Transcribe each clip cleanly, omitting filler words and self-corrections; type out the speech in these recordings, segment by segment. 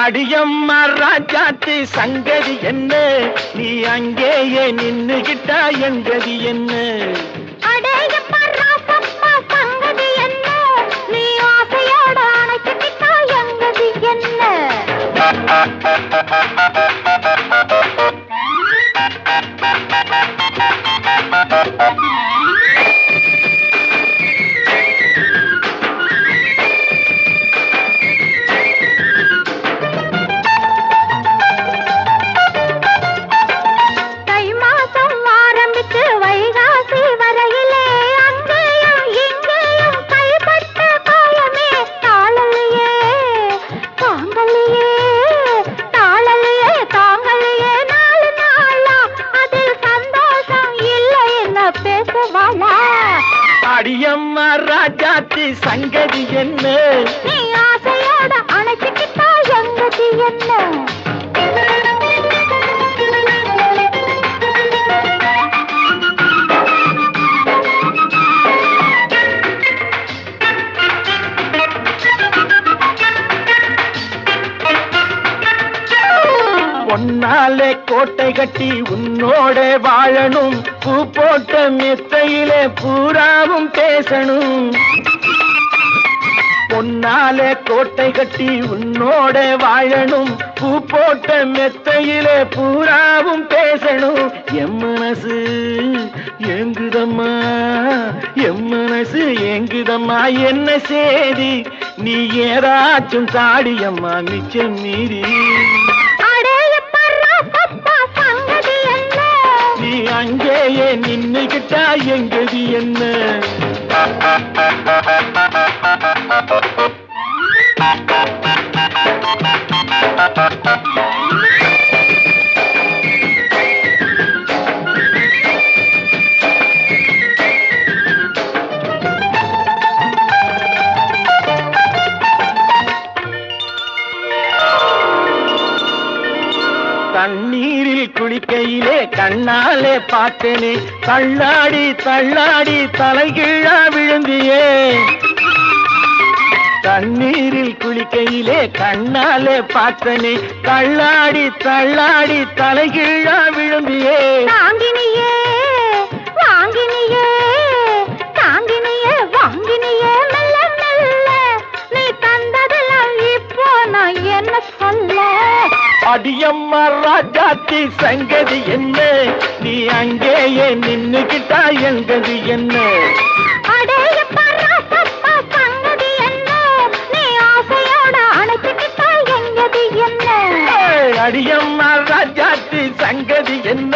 அடியம்மா ராஜாத்தி சங்கதி என்ன, நீ அங்கேயே நின்னுகிட்டா எங்கதி என்ன? அடேயப்பா ராசப்பா சங்கதி என்ன, நீ ஆசையோட அணைச்சுக்கிட்டா எங்கதி என்ன? அடியம்மா ராஜாத்தி சங்கதி என்ன, நீ ஆசையோட அணைச்சுக்கிட்டா எங்கதி என்ன? பொன்னாலே கோட்டை கட்டி உன்னோட வாழணும், பூ போட்ட மெத்தையிலே பூராவும் பேசணும். பொன்னாலே கோட்டை கட்டி உன்னோட வாழணும், பூ போட்ட மெத்தையிலே பூராவும் பேசணும். என் மனசு ஏங்குதம்மா, என் மனசு ஏங்குதம்மா, என்ன சேதி நீ ஏதாச்சும் தாடியம்மா மிச்சம் மீறி. நீ அங்கேயே நின்னுகிட்டா எங்கதி என்ன? தண்ணீரில் குளிக்கையிலே கண்ணாலே பார்த்தேனே, தள்ளாடி தள்ளாடி தலைகீழா விழுந்தியே. தண்ணீரில் குளிக்கையிலே கண்ணாலே பார்த்தேனே, தள்ளாடி தள்ளாடி தலைகீழா விழுந்தியே. தாங்கினியே வாங்கினியே, தாங்கினியே வாங்கினியே, மெல்ல மெல்ல நீ தந்ததெல்லாம் இப்போ நான் என்ன சொல்ல? அடியம்மா ராஜாத்தி சங்கதி என்ன, நீ அங்கேயே நின்னுகிட்டா எங்கதி என்ன? அடேயப்பா ராசப்பா சங்கதி என்ன, நீ ஆசையோட அணைச்சுக்கிட்டா எங்கதி என்ன? அடியம்மா ராஜாத்தி சங்கதி என்ன?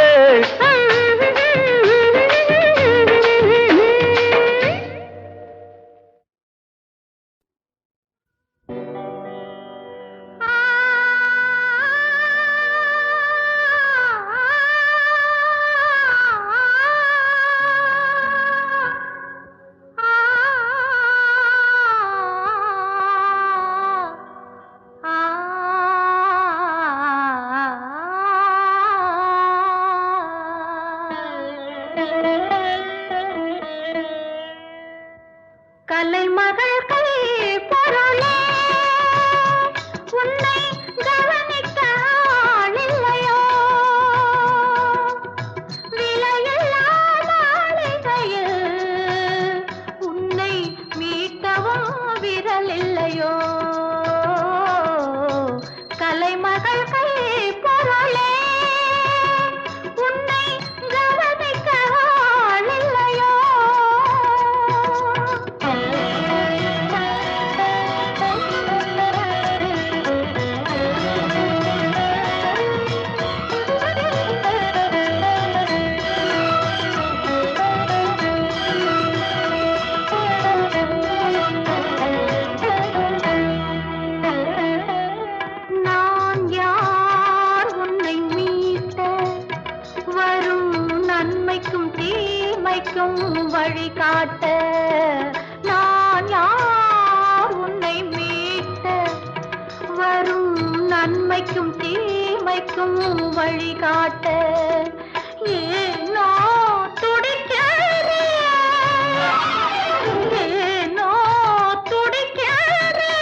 கலைமகள் கை பொருளே, உன்னை கவனிக்க ஆளில்லையோ? விலையில்லா மாளிகையில் உன்னை மீட்கவும் விரல் இல்லையோ? கலைமகள் கை பொருளே, உன்னை கவனிக்க ஆளில்லையோ? நான் யார் உன்னை மீட்ட, வரும் நன்மைக்கும் தீமைக்கும் வழிகாட்ட. நான் யார் உன்னை மீட்ட, வரும் நன்மைக்கும் தீமைக்கும் வழிகாட்ட. ஏனோ துடிக்கிறே, ஏனோ துடிக்கிறே,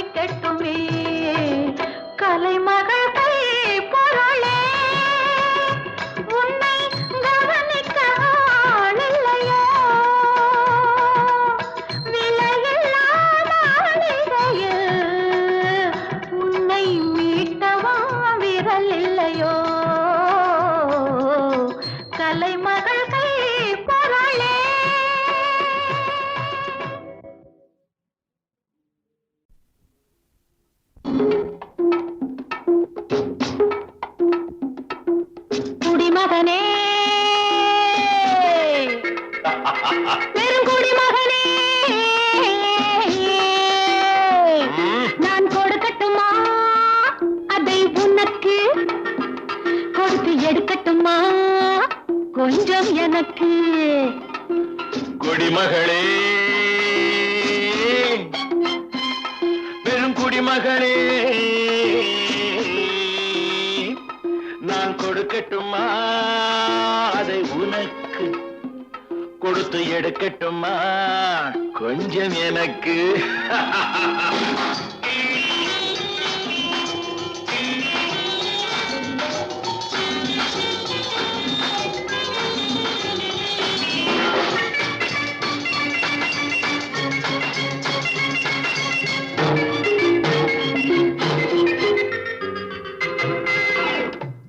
படிக்கட்டுமே கலைமகள் கை பொருளே உன்னை கவனிக்க ஆளில்லையோ விலையில்லா மாளிகையில் உன்னை மீட்டவா விரல் இல்லையோ கலைமகள் கை பொருளே குடிமகனே பெருங்குடிமகனே நான் கொடுக்கட்டுமா அதை உனக்கு கொடுத்து எடுக்கட்டுமா கொஞ்சம் எனக்கு குடிமகளே பெருங்குடிமகளே நான் கொடுக்கட்டுமா அதை உனக்கு கொடுத்து எடுக்கட்டுமா கொஞ்சம் எனக்கு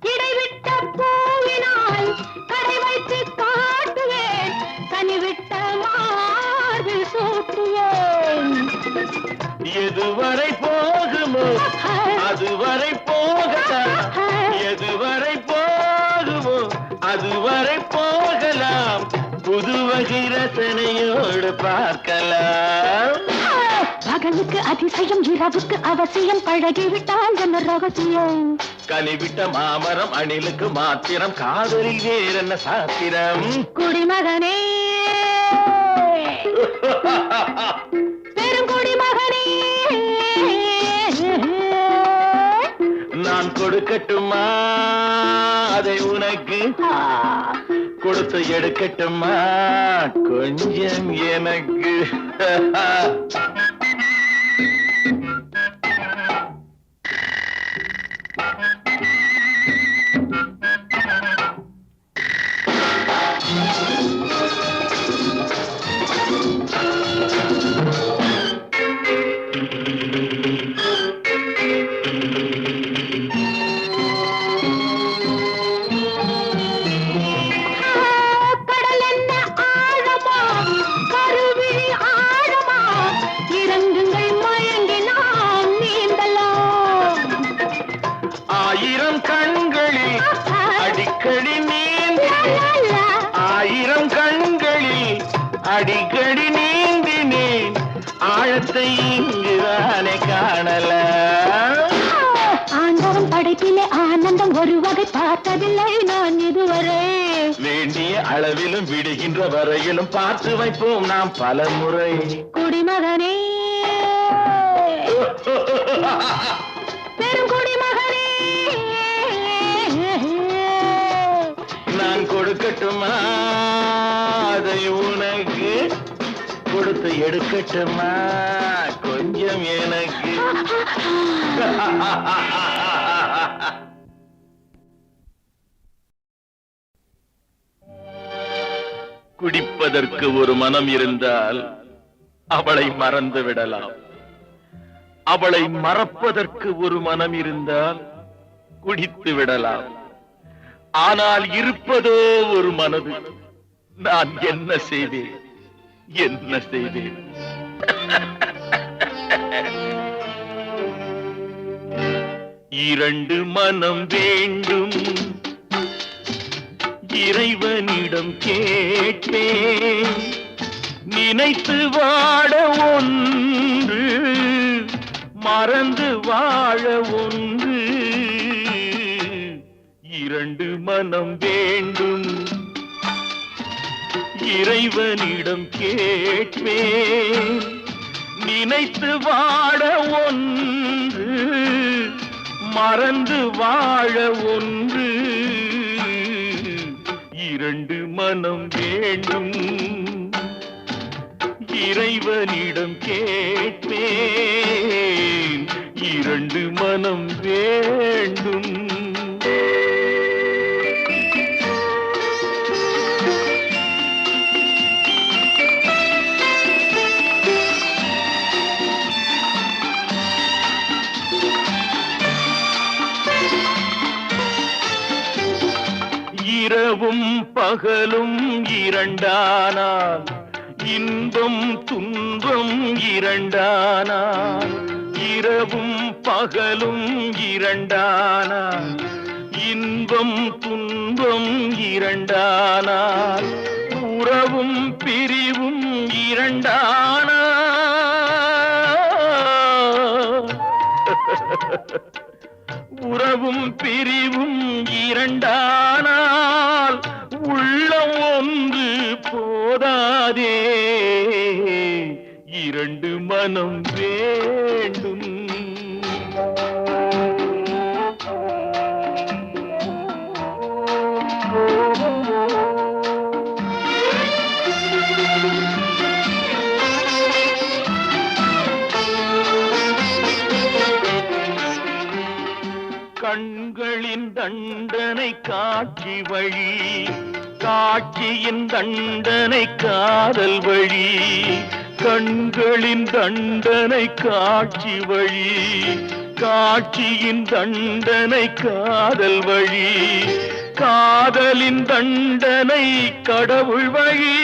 இடைவிட்ட பூவினால் கடை வைத்து காட்டுவேன் கனிவிட்ட மார்பில் சூட்டுவேன் எதுவரை போகுமோ அதுவரை போகலாம் எதுவரை போகுமோ அதுவரை போகலாம் புது வகை ரசனையோடு பார்க்கலாம் பகலுக்கு அதிசயம் இரவுக்கு அவசியம் பழகிவிட்டால் என்ன ரகசியம் கனிவிட்ட மாமரம் அணிலுக்கு மாத்திரம் காதலில் வேறென்ன சாத்திரம் குடிமகனே பெருங்குடிமகனே நான் கொடுக்கட்டுமா அதை உனக்கு கொடுத்து எடுக்கட்டுமா கொஞ்சம் எனக்கு கடல் என்ன ஆழமா கருவி ஆழமா இறங்குங்கள் மயங்கி நாம் நீந்தலாம் ஆயிரம் கண்களில் அடிக்கடி நீந்தினேன் ஆயிரம் கண்களில் அடிக்கடி நீந்தினேன் ஆழத்தை இங்குதானே காணலாம் ஆண்டவன் படைப்பிலே ஆனந்தம் ஒரு வகை பார்த்ததில்லை நான் இதுவரை வேண்டிய அளவிலும் விடுகின்ற வரையிலும் பார்த்து வைப்போம் நாம் பல முறை குடிமகனே பெருங்குடிமகனே நான் கொடுக்கட்டுமா அதை உனக்கு கொடுத்து எடுக்கட்டுமா கொஞ்சம் எனக்கு குடிப்பதற்கு ஒரு மனம் இருந்தால் அவளை மறந்து விடலாம் அவளை மறப்பதற்கு ஒரு மனம் இருந்தால் குடித்து விடலாம் ஆனால் இருப்பதோ ஒரு மனது நான் என்ன செய்தேன் என்ன செய்தேன் இரண்டு மனம் வேண்டும் இறைவனிடம் கேட்டேன் நினைத்து வாழ ஒன்று மறந்து வாழ ஒன்று இரண்டு மனம் வேண்டும் இறைவனிடம் கேட்பேன் நினைத்து வாழ ஒன்று மறந்து வாழ ஒன்று இரண்டு மனம் வேண்டும் இறைவனிடம் கேட்பேன் மனம் வேண்டும். இரவும் பகலும் இரண்டானால் இன்பம் துன்பம் இரண்டானால், இரவும் பகலும் இரண்டானால் இன்பம் துன்பம் இரண்டானால், உறவும் பிரிவும் இரண்டானால், உறவும் பிரிவும் இரண்டானால் உள்ளம் ஒன்று போதாதே, இரண்டு மனம் வேண்டும். கண்களின் தண்டனை காட்சி வழி, காட்சியின் தண்டனை காதல் வழி. கண்களின் தண்டனை காட்சி வழி, காட்சியின் தண்டனை காதல் வழி. காதலின் தண்டனை கடவுள் வழி.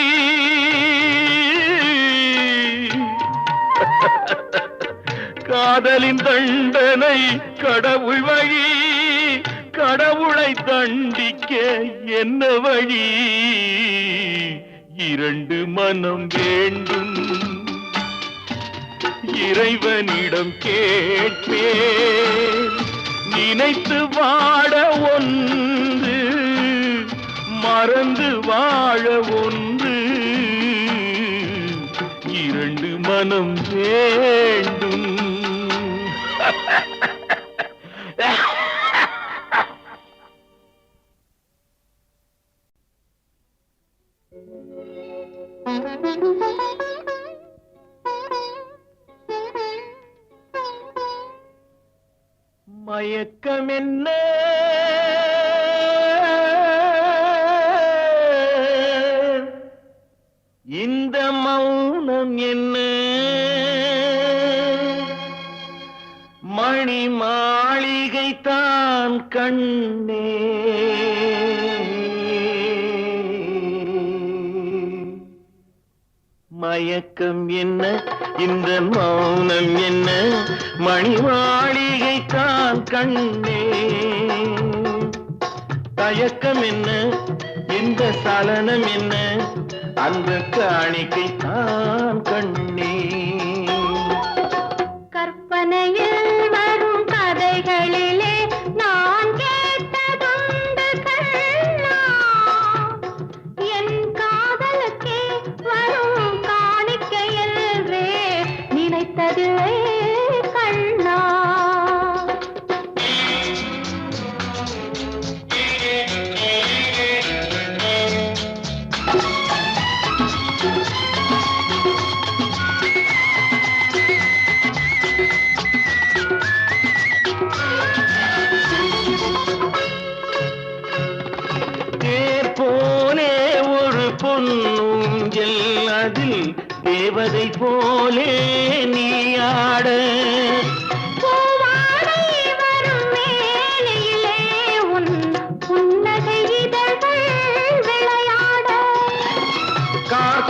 காதலின் தண்டனை கடவுள் வழி. கடவுளை தண்டிக்க என்ன வழி? இரண்டு மனம் வேண்டும். இறைவனிடம் கேட்பேன், நினைத்து வாழ ஒன்று, மறந்து வாழ ஒன்று, இரண்டு மனம் வேண்டும். மயக்கம் என்ன, இந்த மௌனம் என்ன, மணி மாளிகை தான் கண்ணே. மயக்கம் என்ன, இந்த மௌனம் என்ன, மணி மாளிகை தான் கண்ணே. தயக்கம் என்ன, இந்த சலனம் என்ன, அந்த காணிக்கை தான் கண்ணே. கற்பனையில் வரும் கதைகளிலே நான் கேட்டதுண்டு கண்ணா, என் காதலுக்கே வரும் காணிக்கையல்வே நினைத்ததில்லை கண்ணா. பொன்னூஞ்சல் அதில் தேவதை போலே நீ ஆட, பூவாடை வரும் மேலையிலே உன் புன்னகை இதழ்கள் விளையாட,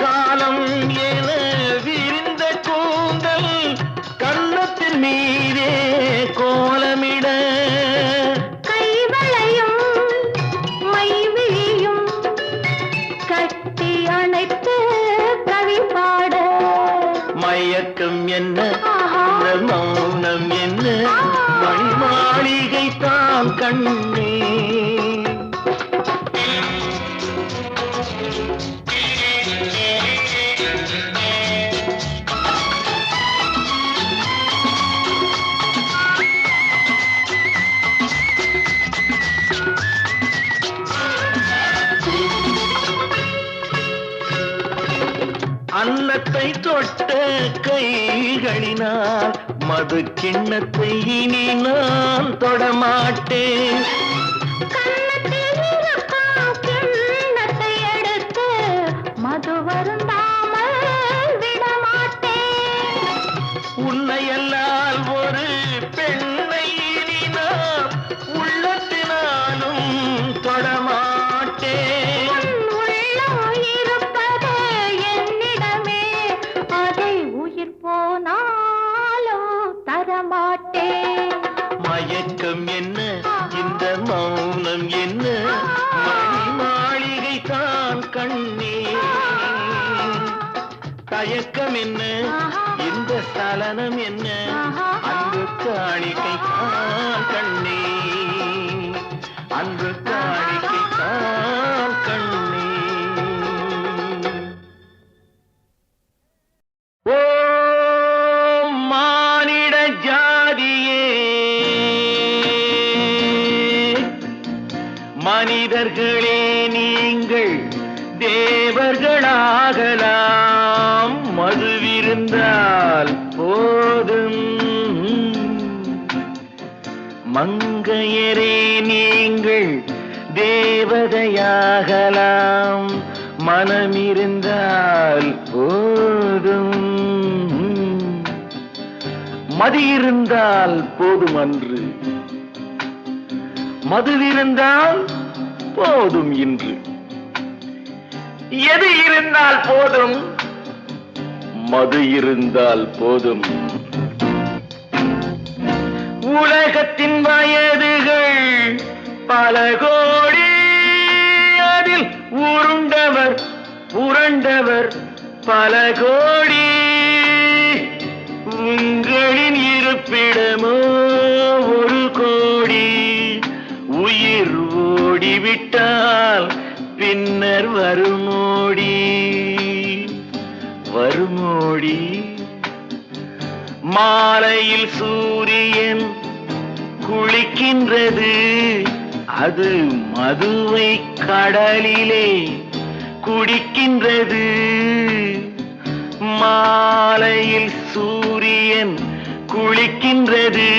காலம் என விரிந்த கூந்தல் கன்னத்தின் மீதே கோலமிட, கைவளையும் மைவிழியும் கட்டி அணைத்து கவி பாட. மயக்கம் என்ன, இந்த மௌனம் என்ன, மணி மாளிகை தான் கண்ணே. அன்னத்தை தொட்ட கைகளினால் மது கிண்ணத்தை இனி நான் தொடமாட்டேன். கிண்ணத்தை எடுத்து மது வருந்தாமல் விடமாட்டேன். உன்னையல்லால் ஒரு பெண்ணை இனி நான் உள்ளத்தினாலும் தொடமாட்டேன். உள்ளம் இருப்பது என்னிடமே, அதை உயிர் போனாலும் தரமாட்டேன். மயக்கம் என்ன, இந்த மௌனம் என்ன, மணி மாளிகை தான் கண்ணே. தயக்கம் என்ன, இந்த சலனம் என்ன, அன்பு காணிக்கை தான் கண்ணே, அன்பு காணிக்கை தான் கண்ணே. ஓ மானிட ஜாதியே, மனிதர்களே நீங்கள் தேவர்களாகலாம், மதுவிருந்தால் போதும். மங்கையரே நீங்கள் தேவதையாகலாம், மனமிருந்தால் போதும். மது இருந்தால் போதும் அன்று, மதுவிருந்தால் போதும் இன்று. எது இருந்தால் போதும்? மது இருந்தால் போதும். உலகத்தின் வயதுகள் பல கோடி, அதில் உருண்டவர் புரண்டவர் பல கோடி. உங்களின் இருப்பிடமோ ஒரு கோடி. உயிர் ஓடிவிட்டால் பின்னர் வருமோடி, வருமோடி. மாலையில் சூரியன் குளிக்கின்றது, அது மதுவை கடலிலே குடிக்கின்றது. மாலையில் சூரியன் குளிக்கின்றது,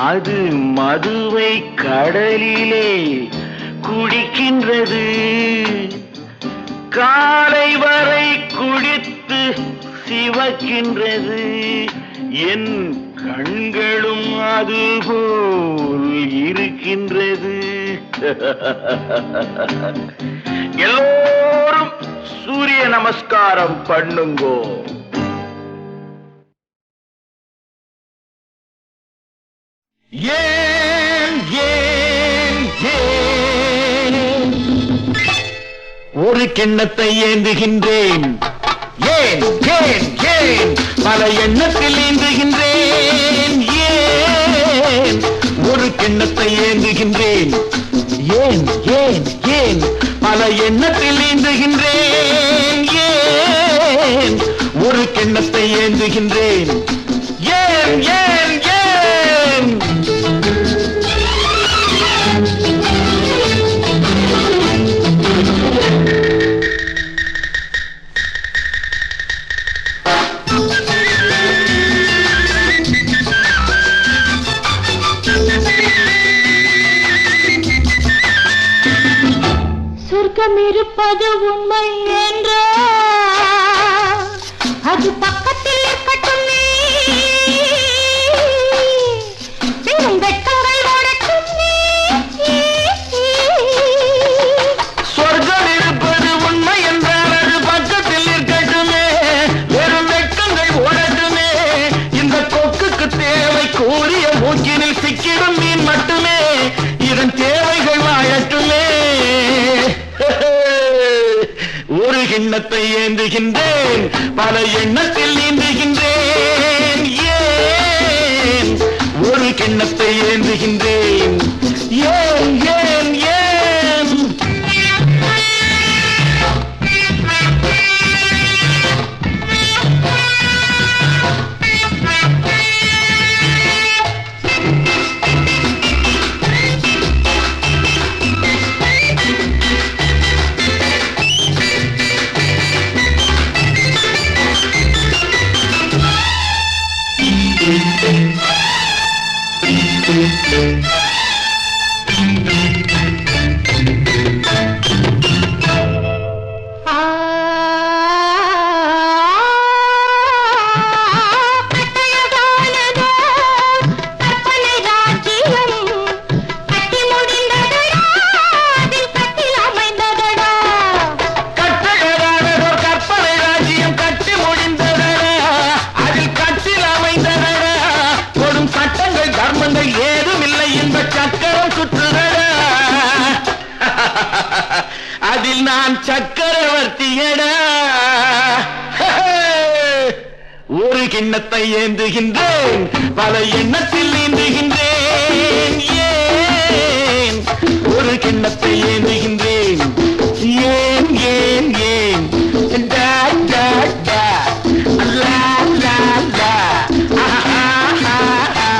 அது மதுவை கடலிலே குடிக்கின்றது. காலை வரை குடித்து சிவக்கின்றது, என் கண்களும் அதுபோல் இருக்கின்றது. எல்லோரும் சூரிய நமஸ்காரம் பண்ணுங்கோ. ஏன் ஏன் ஏன் ஒரு கிண்ணத்தை ஏந்துகின்றேன், ஏன் ஏன் ஏன் பல எண்ணத்தில் ஏந்துகின்றேன், ஏன் ஒரு கிண்ணத்தை ஏந்துகின்றேன், ஏன் ஏன் ஏன் பல எண்ணத்தில் ஏந்துகின்றேன், ஏன் ஒரு கிண்ணத்தை ஏந்துகின்றேன், ஏன் ஏன் ஏன். சொர்க்கம் இருப்பது உண்மை என்றால் அது பக்கத்தில் இருக்கட்டுமே, வெட்கங்கள் ஓடட்டுமே. சொர்க்கம் இருப்பது உண்மை என்றால் அது பக்கத்தில் இருக்கட்டுமே, வெறும் வெட்கங்கள் ஓடட்டுமே. இந்த கொக்குக்கு தேவை கூறிய மூக்கினில் சிக்கிடும் மீன் மட்டுமே, இதன் தேவைகள் வாழட்டுமே. ஒரு கிண்ணத்தை ஏந்துகின்றேன், பல எண்ணத்தில் நீந்துகின்றேன், ஏன் ஒரு கிண்ணத்தை ஏந்துகின்றேன், ஏன் ஏன் ஏன். அதில் நான் சக்கரவர்த்தியடா. ஒரு கிண்ணத்தை ஏந்துகின்றேன், பல எண்ணத்தில் நீந்துகின்றேன். ஏன் ஒரு கிண்ணத்தை ஏந்துகின்றேன்? ஏன் ஏன் ஏன் டா டா டா லா லா லா ஆஹா ஆஹா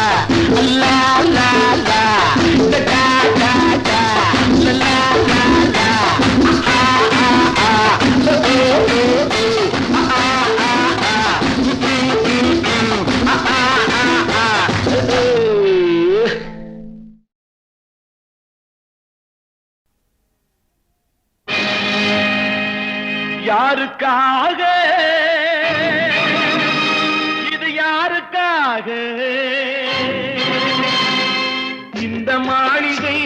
லா லா லா டா டா டா லா லா லா ஆஹா ஆஹா யாருக்காக இது யாருக்காக இந்த மாளிகை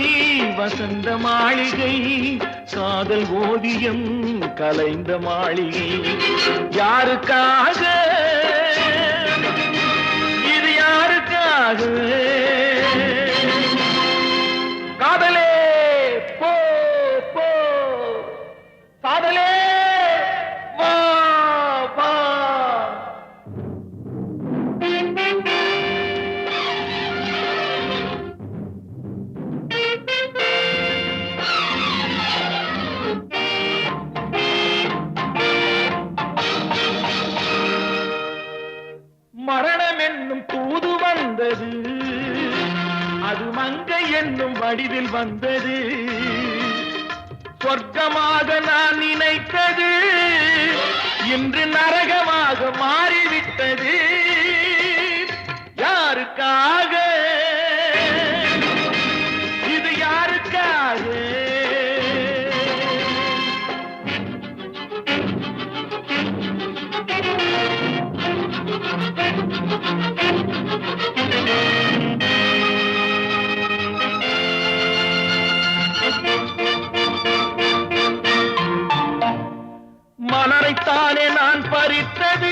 வசந்த மாளிகை காதல் ஓவியம் கலைந்த மாளிகை யாருக்காக இது யாருக்காக காதலே போ போ காதலே வா வா மரணம் என்னும் தூது வந்தது, அது மங்கை என்னும் வடிவில் வந்தது. சொர்க்கமாக நான் நினைத்தது இன்று நரகமாக மாறிவிட்டது. யாருக்காக இது யாருக்காக மலரைத்தானே நான் பறித்தது,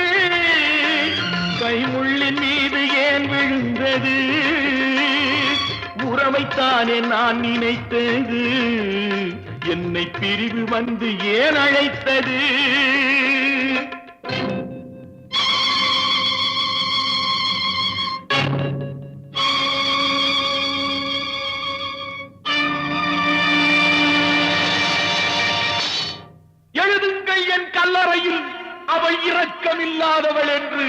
கைமுள்ளின் மீது ஏன் விழுந்தது? உறவைத்தானே நான் நினைத்தது, என்னை பிரிவு வந்து ஏன் அழைத்தது? எழுதுங்கள் என் கல்லறையில் அவள் இரக்கமில்லாதவள் என்று,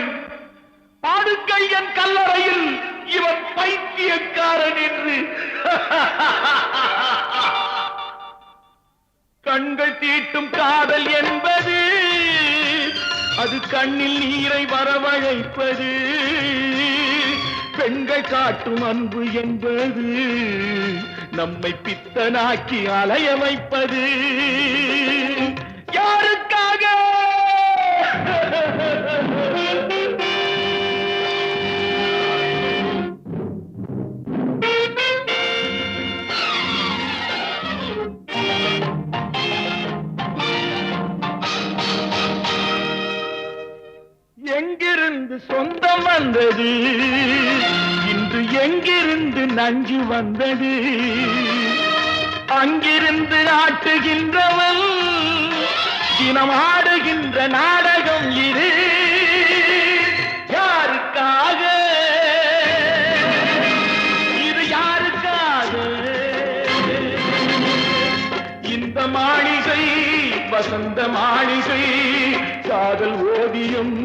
பாடுங்கள் என் கல்லறையில் இவன் பைத்தியக்காரன் என்று. கண்கள் தீட்டும் காதல் என்பது அது கண்ணில் நீரை வரவழைப்பது. பெண்கள் காட்டும் அன்பு என்பது நம்மை பித்தனாக்கி அலைய வைப்பது. யாருக்காக எங்கிருந்து சொந்தம் வந்தது, இன்று எங்கிருந்து நஞ்சு வந்தது? அங்கிருந்து ஆட்டுகின்றவன் தினம் ஆடுகின்ற நாடகம் இது. யாருக்காக இது யாருக்காக இந்த மாளிகை வசந்த மாளிகை காதல் ஓவியம்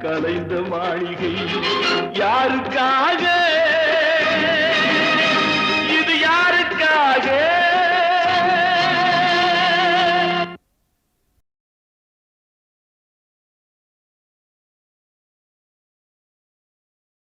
கலைந்த மாளிகை யாருக்காக